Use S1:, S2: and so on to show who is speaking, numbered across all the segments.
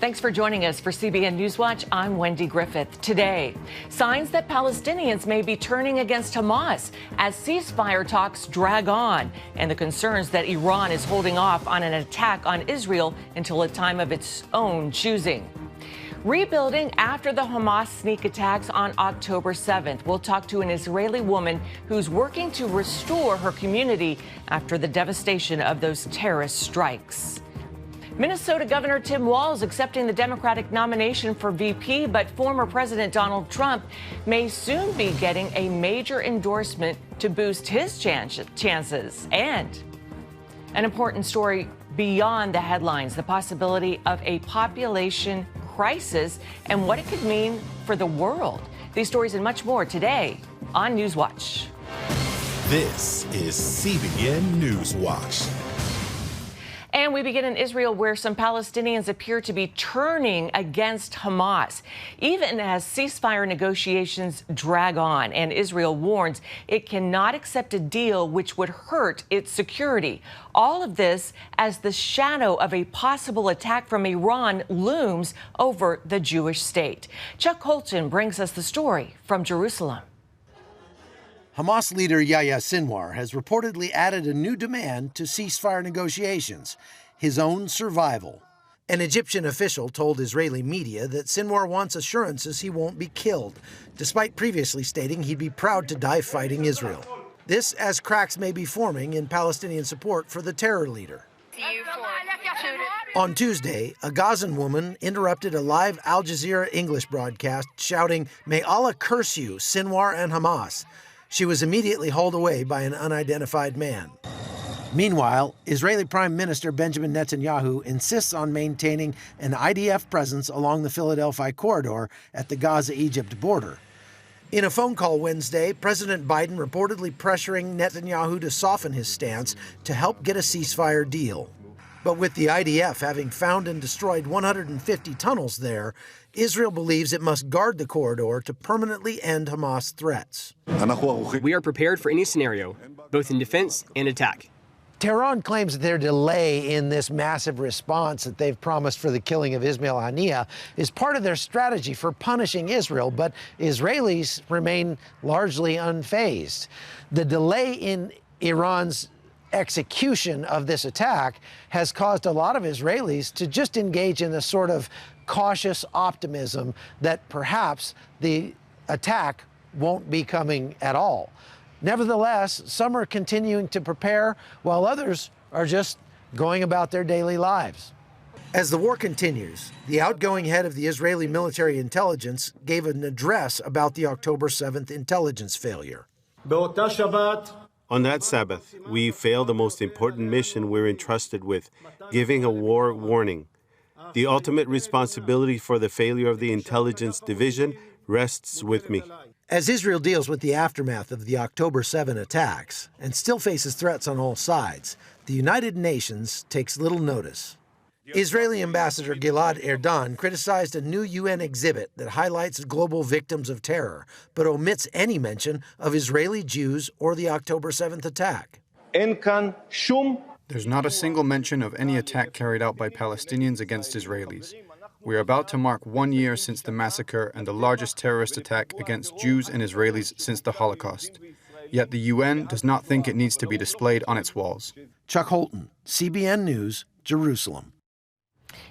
S1: Thanks for joining us for CBN NewsWatch. I'm Wendy Griffith. Today, signs that Palestinians may be turning against Hamas as ceasefire talks drag on, and the concerns that Iran is holding off on an attack on Israel until a time of its own choosing. Rebuilding after the Hamas sneak attacks on October 7th. We'll talk to an Israeli woman who's working to restore her community after the devastation of those terrorist strikes. Minnesota Governor Tim Walz accepting the Democratic nomination for VP, but former President Donald Trump may soon be getting a major endorsement to boost his chances. And an important story beyond the headlines, the possibility of a population crisis and what it could mean for the world. These stories and much more today on NewsWatch.
S2: This is CBN NewsWatch.
S1: And we begin in Israel, where some Palestinians appear to be turning against Hamas, even as ceasefire negotiations drag on. And Israel warns it cannot accept a deal which would hurt its security. All of this as the shadow of a possible attack from Iran looms over the Jewish state. Chuck Holton brings us the story from Jerusalem.
S3: Hamas leader Yahya Sinwar has reportedly added a new demand to ceasefire negotiations, his own survival. An Egyptian official told Israeli media that Sinwar wants assurances he won't be killed, despite previously stating he'd be proud to die fighting Israel. This as cracks may be forming in Palestinian support for the terror leader. On Tuesday, a Gazan woman interrupted a live Al Jazeera English broadcast shouting, "May Allah curse you, Sinwar and Hamas." She was immediately hauled away by an unidentified man. Meanwhile, Israeli Prime Minister Benjamin Netanyahu insists on maintaining an IDF presence along the Philadelphi Corridor at the Gaza-Egypt border. In a phone call Wednesday, President Biden reportedly pressuring Netanyahu to soften his stance to help get a ceasefire deal. But with the IDF having found and destroyed 150 tunnels there, Israel believes it must guard the corridor to permanently end Hamas threats.
S4: We are prepared for any scenario, both in defense and attack.
S3: Tehran claims that their delay in this massive response that they've promised for the killing of Ismail Haniyeh is part of their strategy for punishing Israel, but Israelis remain largely unfazed. The delay in Iran's execution of this attack has caused a lot of Israelis to just engage in a sort of cautious optimism that perhaps the attack won't be coming at all. Nevertheless, some are continuing to prepare while others are just going about their daily lives. As the war continues, the outgoing head of the Israeli military intelligence gave an address about the October 7th intelligence failure.
S5: On that Sabbath, we failed the most important mission we're entrusted with, giving a war warning. The ultimate responsibility for the failure of the intelligence division rests with me.
S3: As Israel deals with the aftermath of the October 7 attacks and still faces threats on all sides, the United Nations takes little notice. Israeli Ambassador Gilad Erdan criticized a new UN exhibit that highlights global victims of terror, but omits any mention of Israeli Jews or the October 7th attack.
S6: There's not a single mention of any attack carried out by Palestinians against Israelis. We are about to mark 1 year since the massacre and the largest terrorist attack against Jews and Israelis since the Holocaust. Yet the UN does not think it needs to be displayed on its walls.
S3: Chuck Holton, CBN News, Jerusalem.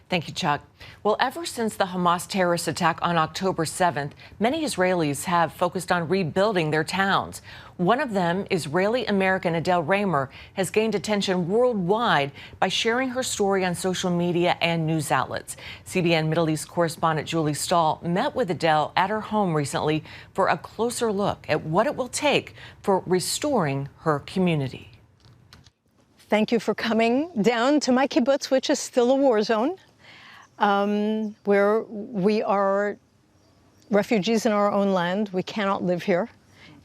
S1: Thank you, Chuck. Well, ever since the Hamas terrorist attack on October 7th, many Israelis have focused on rebuilding their towns. One of them, Israeli-American Adele Raemer, has gained attention worldwide by sharing her story on social media and news outlets. CBN Middle East correspondent Julie Stahl met with Adele at her home recently for a closer look at what it will take for restoring her community.
S7: Thank you for coming down to my kibbutz, which is still a war zone, where we are refugees in our own land. We cannot live here.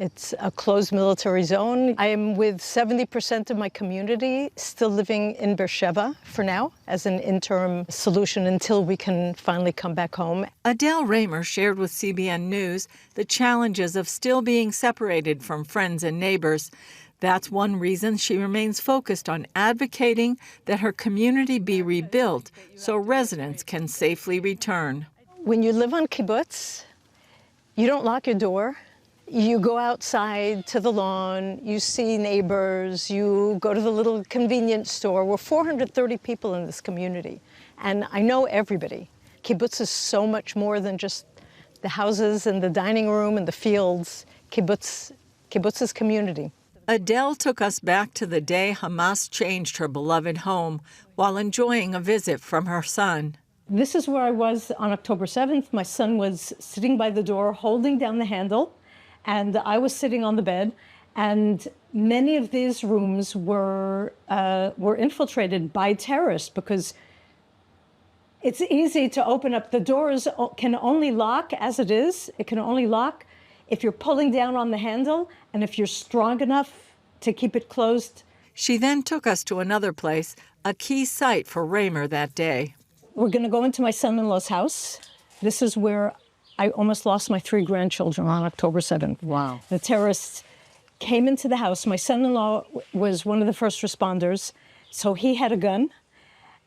S7: It's a closed military zone. I am with 70% of my community still living in Beersheba for now as an interim solution until we can finally come back home.
S8: Adele Raemer shared with CBN News the challenges of still being separated from friends and neighbors. That's one reason she remains focused on advocating that her community be rebuilt so residents can safely return.
S7: When you live on kibbutz, you don't lock your door. You go outside to the lawn, you see neighbors, you go to the little convenience store. We're 430 people in this community, and I know everybody. Kibbutz is so much more than just the houses and the dining room and the fields. Kibbutz is community.
S8: Adele took us back to the day Hamas changed her beloved home while enjoying a visit from her son.
S7: This is where I was on October 7th. My son was sitting by the door, holding down the handle, and I was sitting on the bed. And many of these rooms were infiltrated by terrorists because it's easy to open up. The doors can only lock as it is. It can only lock if you're pulling down on the handle and if you're strong enough to keep it closed.
S8: She then took us to another place, a key site for Raemer that day.
S7: We're going to go into my son-in-law's house. This is where I almost lost my 3 grandchildren on October 7th.
S8: Wow.
S7: The terrorists came into the house. My son-in-law was one of the first responders, so he had a gun,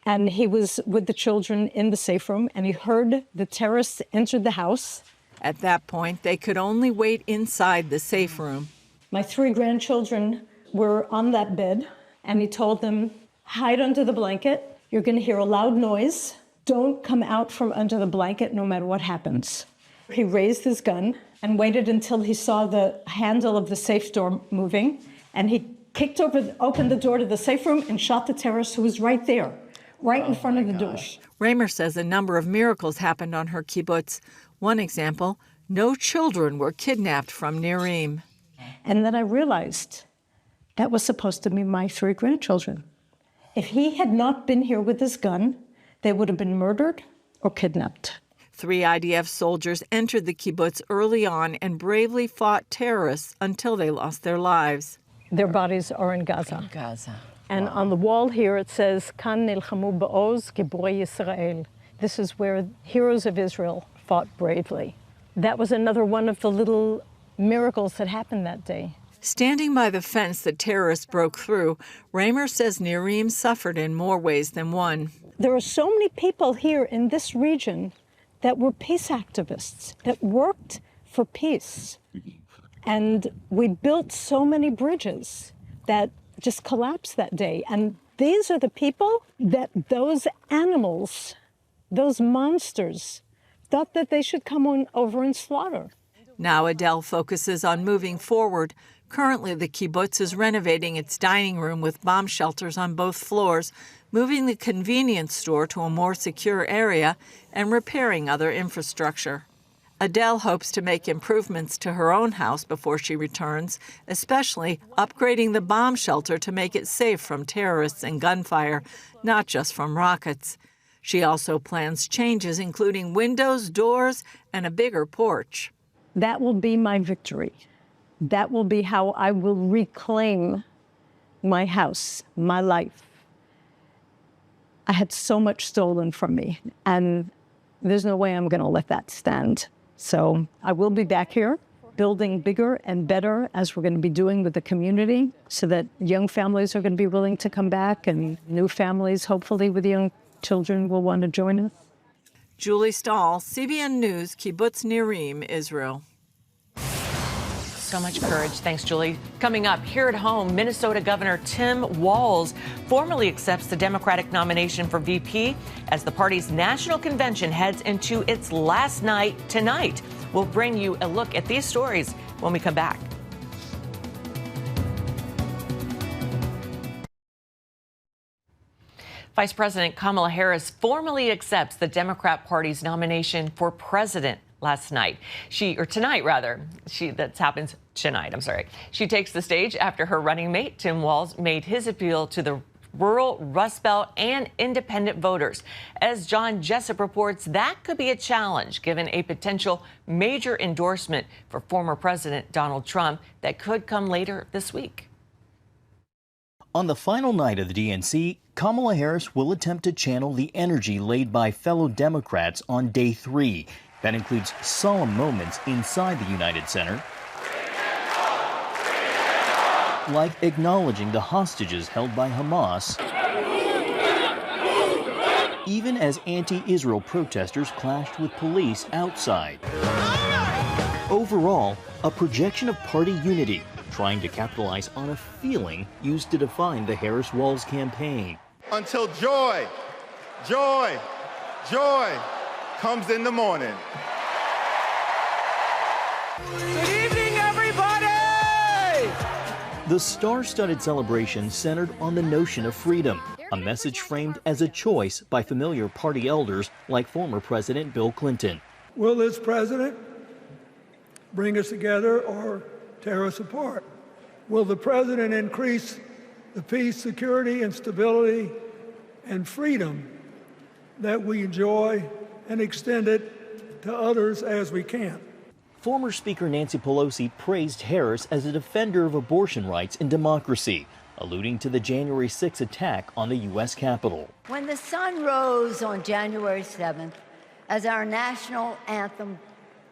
S7: and he was with the children in the safe room, and he heard the terrorists enter the house.
S8: At that point, they could only wait inside the safe room.
S7: My 3 grandchildren were on that bed, and he told them, hide under the blanket. You're going to hear a loud noise. Don't come out from under the blanket no matter what happens. He raised his gun and waited until he saw the handle of the safe door moving, and he kicked open the door to the safe room and shot the terrorist who was right there, right in front of the door.
S8: Raemer says a number of miracles happened on her kibbutz. One example, no children were kidnapped from Nirim.
S7: And then I realized that was supposed to be my 3 grandchildren. If he had not been here with his gun, they would have been murdered or kidnapped.
S8: 3 IDF soldiers entered the kibbutz early on and bravely fought terrorists until they lost their lives.
S7: Their bodies are in Gaza. And on the wall here it says, Kan nilchamu ba'oz giborei Yisrael. This is where heroes of Israel fought bravely. That was another one of the little miracles that happened that day.
S8: Standing by the fence that terrorists broke through, Raemer says Nirim suffered in more ways than one.
S7: There are so many people here in this region that were peace activists, that worked for peace. And we built so many bridges that just collapsed that day. And these are the people that those animals, those monsters, thought that they should come on over and slaughter.
S8: Now Adele focuses on moving forward. Currently, the kibbutz is renovating its dining room with bomb shelters on both floors, moving the convenience store to a more secure area, and repairing other infrastructure. Adele hopes to make improvements to her own house before she returns, especially upgrading the bomb shelter to make it safe from terrorists and gunfire, not just from rockets. She also plans changes including windows, doors, and a bigger porch.
S7: That will be my victory. That will be how I will reclaim my house, my life. I had so much stolen from me, and there's no way I'm going to let that stand. So I will be back here, building bigger and better, as we're going to be doing with the community, so that young families are going to be willing to come back, and new families, hopefully with young children, will want to join us.
S8: Julie Stahl, CBN News, Kibbutz Nirim, Israel.
S1: So much courage. Thanks, Julie. Coming up, here at home, Minnesota Governor Tim Walz formally accepts the Democratic nomination for VP as the party's national convention heads into its last night tonight. We'll bring you a look at these stories when we come back. Vice President Kamala Harris formally accepts the Democrat Party's nomination for president last night. That happens tonight. She takes the stage after her running mate, Tim Walz, made his appeal to the rural, Rust Belt, and independent voters. As John Jessup reports, that could be a challenge given a potential major endorsement for former President Donald Trump that could come later this week.
S9: On the final night of the DNC, Kamala Harris will attempt to channel the energy laid by fellow Democrats on day 3. That includes solemn moments inside the United Center, like acknowledging the hostages held by Hamas, even as anti-Israel protesters clashed with police outside. Overall, a projection of party unity, trying to capitalize on a feeling used to define the Harris-Walz campaign.
S10: Until joy, joy, joy comes in the morning.
S11: Good evening, everybody!
S9: The star-studded celebration centered on the notion of freedom, a message framed as a choice by familiar party elders like former President Bill Clinton.
S12: Will this president bring us together or tear us apart? Will the president increase the peace, security, and stability and freedom that we enjoy and extend it to others as we can?
S9: Former Speaker Nancy Pelosi praised Harris as a defender of abortion rights and democracy, alluding to the January 6 attack on the U.S. Capitol.
S13: When the sun rose on January 7th, as our national anthem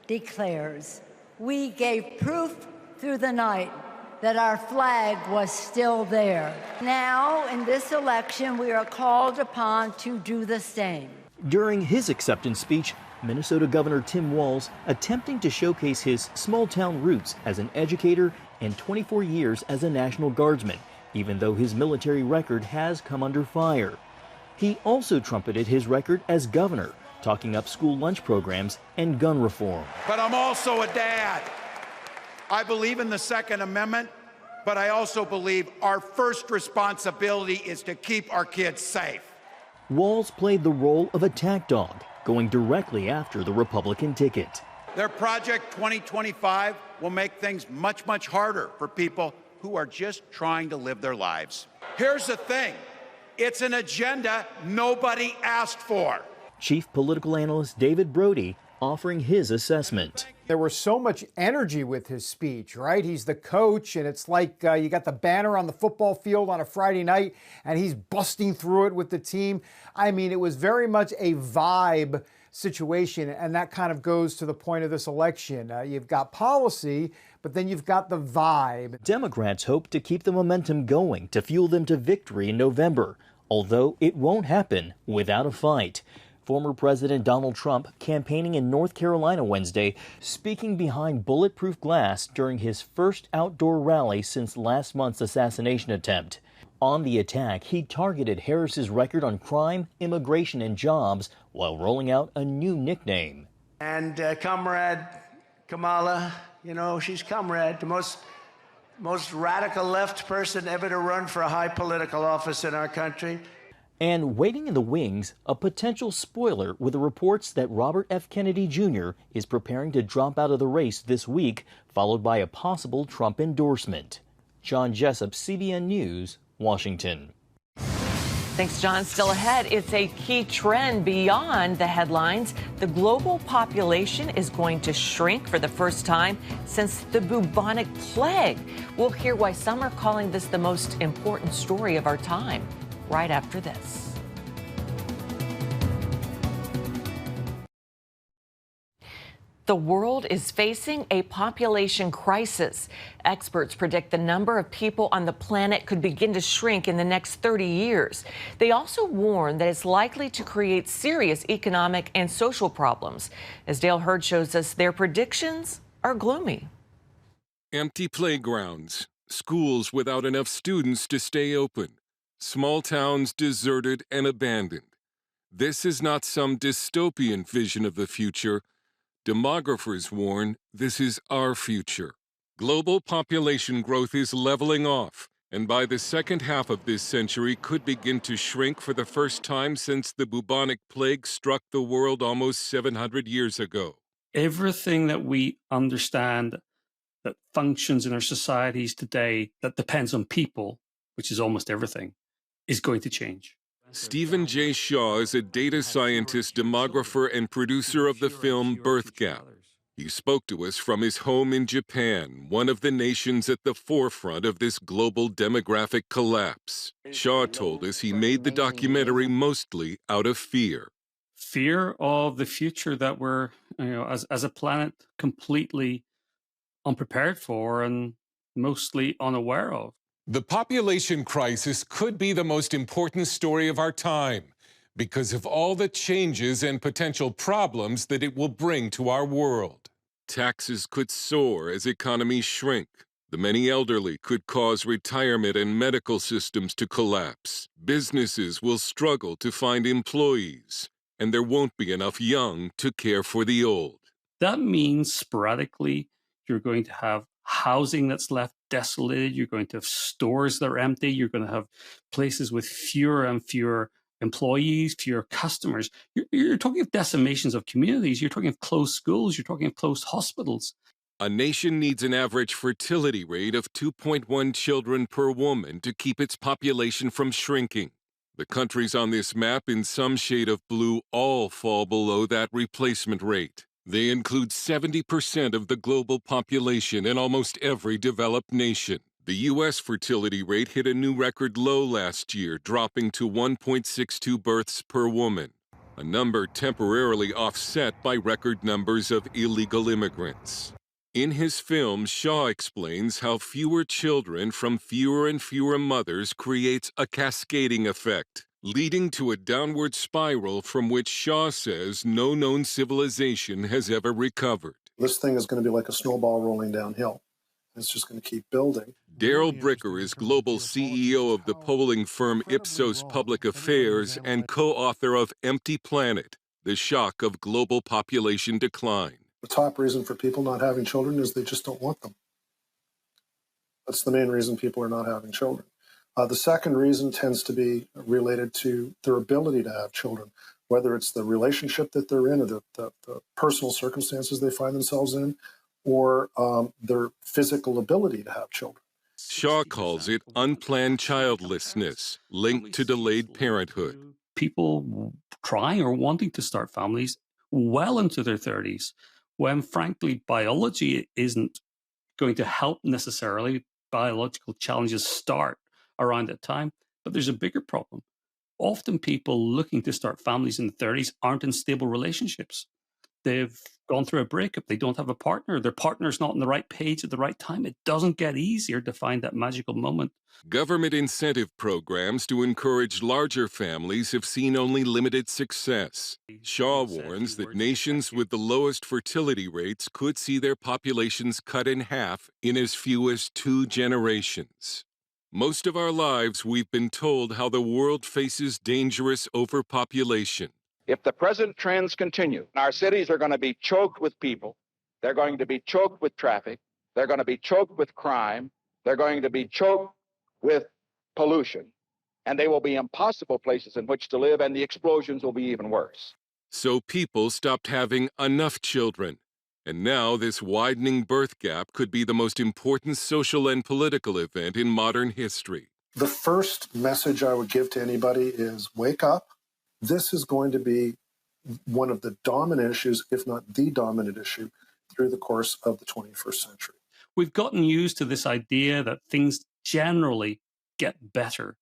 S13: declares, we gave proof through the night that our flag was still there. Now, in this election, we are called upon to do the same.
S9: During his acceptance speech, Minnesota Governor Tim Walz attempting to showcase his small-town roots as an educator and 24 years as a National Guardsman, even though his military record has come under fire. He also trumpeted his record as governor, talking up school lunch programs and gun reform.
S14: But I'm also a dad. I believe in the Second Amendment, but I also believe our first responsibility is to keep our kids safe.
S9: Walz played the role of attack dog, going directly after the Republican ticket.
S14: Their Project 2025 will make things much, much harder for people who are just trying to live their lives. Here's the thing. It's an agenda nobody asked for.
S9: Chief political analyst David Brody offering his assessment.
S15: There was so much energy with his speech, right? He's the coach, and it's like you got the banner on the football field on a Friday night, and he's busting through it with the team. I mean, it was very much a vibe situation, and that kind of goes to the point of this election. You've got policy, but then you've got the vibe.
S9: Democrats hope to keep the momentum going to fuel them to victory in November, although it won't happen without a fight. Former President Donald Trump campaigning in North Carolina Wednesday, speaking behind bulletproof glass during his first outdoor rally since last month's assassination attempt. On the attack, he targeted Harris's record on crime, immigration, and jobs while rolling out a new nickname.
S16: And Comrade Kamala, you know, she's comrade, the most radical left person ever to run for a high political office in our country.
S9: And waiting in the wings, a potential spoiler with the reports that Robert F. Kennedy Jr. is preparing to drop out of the race this week, followed by a possible Trump endorsement. John Jessup, CBN News, Washington.
S1: Thanks, John. Still ahead, it's a key trend beyond the headlines. The global population is going to shrink for the first time since the bubonic plague. We'll hear why some are calling this the most important story of our time. Right after this. The world is facing a population crisis. Experts predict the number of people on the planet could begin to shrink in the next 30 years. They also warn that it's likely to create serious economic and social problems. As Dale Hurd shows us, their predictions are gloomy.
S17: Empty playgrounds, schools without enough students to stay open. Small towns deserted and abandoned. This is not some dystopian vision of the future. Demographers warn this is our future. Global population growth is leveling off, and by the second half of this century could begin to shrink for the first time since the bubonic plague struck the world almost 700 years ago.
S18: Everything that we understand that functions in our societies today that depends on people, which is almost everything, is going to change.
S17: Stephen J. Shaw is a data scientist, demographer, and producer of the film Birth Gap. He spoke to us from his home in Japan, one of the nations at the forefront of this global demographic collapse. Shaw told us he made the documentary mostly out of fear.
S18: Fear of the future that we're, as a planet, completely unprepared for and mostly unaware of.
S17: The population crisis could be the most important story of our time because of all the changes and potential problems that it will bring to our world. Taxes could soar as economies shrink. The many elderly could cause retirement and medical systems to collapse. Businesses will struggle to find employees, and there won't be enough young to care for the old.
S18: That means sporadically you're going to have housing that's left desolated. You're going to have stores that are empty. You're going to have places with fewer and fewer employees, fewer customers. You're talking of decimations of communities. You're talking of closed schools. You're talking of closed hospitals.
S17: A nation needs an average fertility rate of 2.1 children per woman to keep its population from shrinking. The countries on this map in some shade of blue all fall below that replacement rate. They include 70% of the global population in almost every developed nation. The U.S. fertility rate hit a new record low last year, dropping to 1.62 births per woman, a number temporarily offset by record numbers of illegal immigrants. In his film, Shaw explains how fewer children from fewer and fewer mothers creates a cascading effect, leading to a downward spiral from which Shaw says no known civilization has ever recovered.
S19: This thing is going to be like a snowball rolling downhill. It's just going to keep building.
S17: Daryl Bricker is global CEO of the polling firm Ipsos Public Affairs and co-author of Empty Planet, The Shock of Global Population Decline.
S19: The top reason for people not having children is they just don't want them. That's the main reason people are not having children. The second reason tends to be related to their ability to have children, whether it's the relationship that they're in or the personal circumstances they find themselves in, or their physical ability to have children.
S17: Shaw calls it unplanned childlessness, linked to delayed parenthood.
S18: People trying or wanting to start families well into their 30s, when frankly biology isn't going to help necessarily. Biological challenges start around that time, but there's a bigger problem. Often people looking to start families in the 30s aren't in stable relationships. They've gone through a breakup. They don't have a partner. Their partner's not on the right page at the right time. It doesn't get easier to find that magical moment.
S17: Government incentive programs to encourage larger families have seen only limited success. Shaw warns that nations with the lowest fertility rates could see their populations cut in half in as few as 2 generations. Most of our lives, we've been told how the world faces dangerous overpopulation.
S20: If the present trends continue, our cities are going to be choked with people. They're going to be choked with traffic. They're going to be choked with crime. They're going to be choked with pollution. And they will be impossible places in which to live, and the explosions will be even worse.
S17: So people stopped having enough children. And now this widening birth gap could be the most important social and political event in modern history.
S19: The first message I would give to anybody is wake up. This is going to be one of the dominant issues, if not the dominant issue, through the course of the 21st century.
S18: We've gotten used to this idea that things generally get better,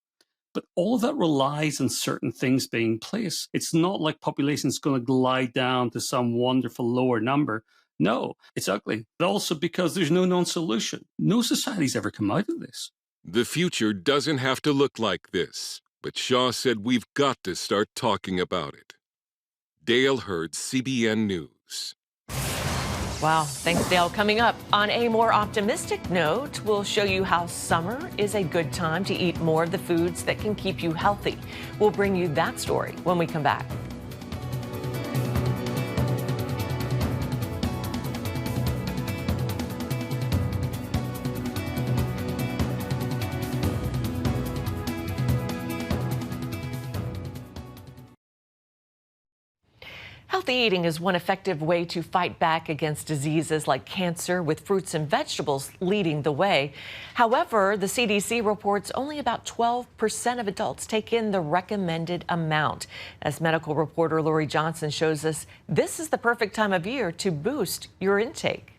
S18: but all of that relies on certain things being in place. It's not like population is going to glide down to some wonderful lower number. No, it's ugly. But also because there's no known solution. No society's ever come out of this.
S17: The future doesn't have to look like this. But Shaw said we've got to start talking about it. Dale Hurd, CBN News.
S1: Wow, thanks, Dale. Coming up, on a more optimistic note, we'll show you how summer is a good time to eat more of the foods that can keep you healthy. We'll bring you that story when we come back. Healthy eating is one effective way to fight back against diseases like cancer, with fruits and vegetables leading the way. However, the CDC reports only about 12% of adults take in the recommended amount. As medical reporter Lori Johnson shows us, this is the perfect time of year to boost your intake.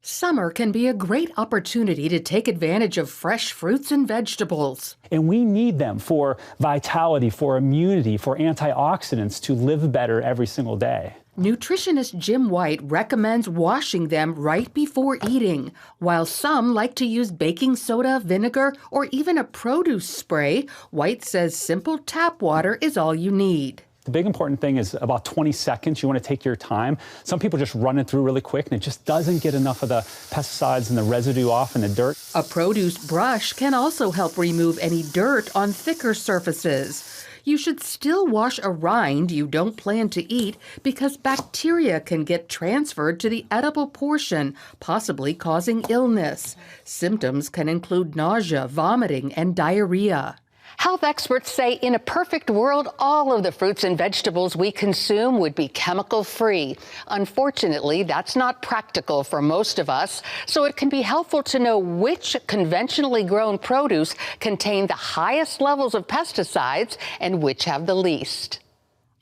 S21: Summer can be a great opportunity to take advantage of fresh fruits and vegetables.
S22: And we need them for vitality, for immunity, for antioxidants to live better every single day.
S21: Nutritionist Jim White recommends washing them right before eating, while some like to use baking soda, vinegar, or even a produce spray. White says simple tap water is all you need.
S2: The big important thing is about 20 seconds. You want to take your time. Some people just run it through really quick, and it just doesn't get enough of the pesticides and the residue off in the dirt.
S21: A produce brush can also help remove any dirt on thicker surfaces. You should still wash a rind you don't plan to eat because bacteria can get transferred to the edible portion, possibly causing illness. Symptoms can include nausea, vomiting, and diarrhea. Health experts say in a perfect world, all of the fruits and vegetables we consume would be chemical-free. Unfortunately, that's not practical for most of us, so it can be helpful to know which conventionally grown produce contain the highest levels of pesticides and which have the least.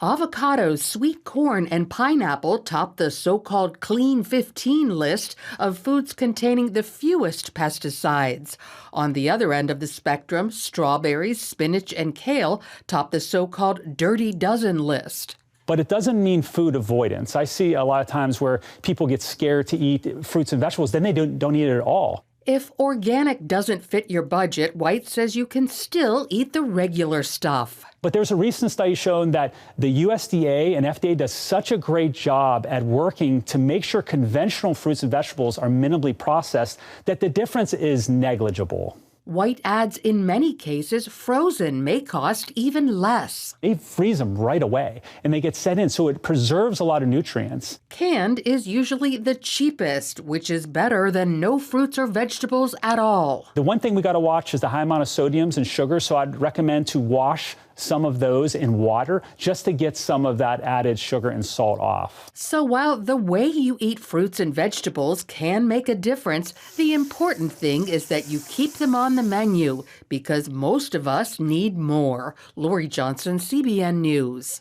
S21: Avocados, sweet corn, and pineapple top the so-called Clean 15 list of foods containing the fewest pesticides. On the other end of the spectrum, strawberries, spinach, and kale top the so-called Dirty Dozen list.
S2: But it doesn't mean food avoidance. I see a lot of times where people get scared to eat fruits and vegetables, then they don't eat it at all.
S21: If organic doesn't fit your budget, White says you can still eat the regular stuff.
S2: But there's a recent study showing that the USDA and FDA does such a great job at working to make sure conventional fruits and vegetables are minimally processed that the difference is negligible.
S21: White adds in many cases, frozen may cost even less.
S2: They freeze them right away and they get set in, so it preserves a lot of nutrients.
S21: Canned is usually the cheapest, which is better than no fruits or vegetables at all.
S2: The one thing we got to watch is the high amount of sodiums and sugar, so I'd recommend to wash some of those in water just to get some of that added sugar and salt off.
S21: So while the way you eat fruits and vegetables can make a difference, the important thing is that you keep them on the menu because most of us need more. Lori Johnson, CBN News.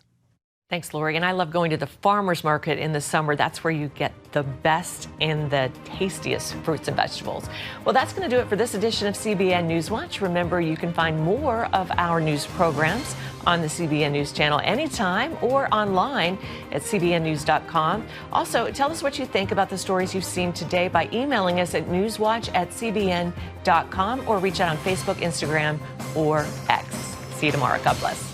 S1: Thanks, Lori. And I love going to the farmer's market in the summer. That's where you get the best and the tastiest fruits and vegetables. Well, that's going to do it for this edition of CBN NewsWatch. Remember, you can find more of our news programs on the CBN News channel anytime or online at cbnnews.com. Also, tell us what you think about the stories you've seen today by emailing us at newswatch@cbn.com or reach out on Facebook, Instagram, or X. See you tomorrow. God bless.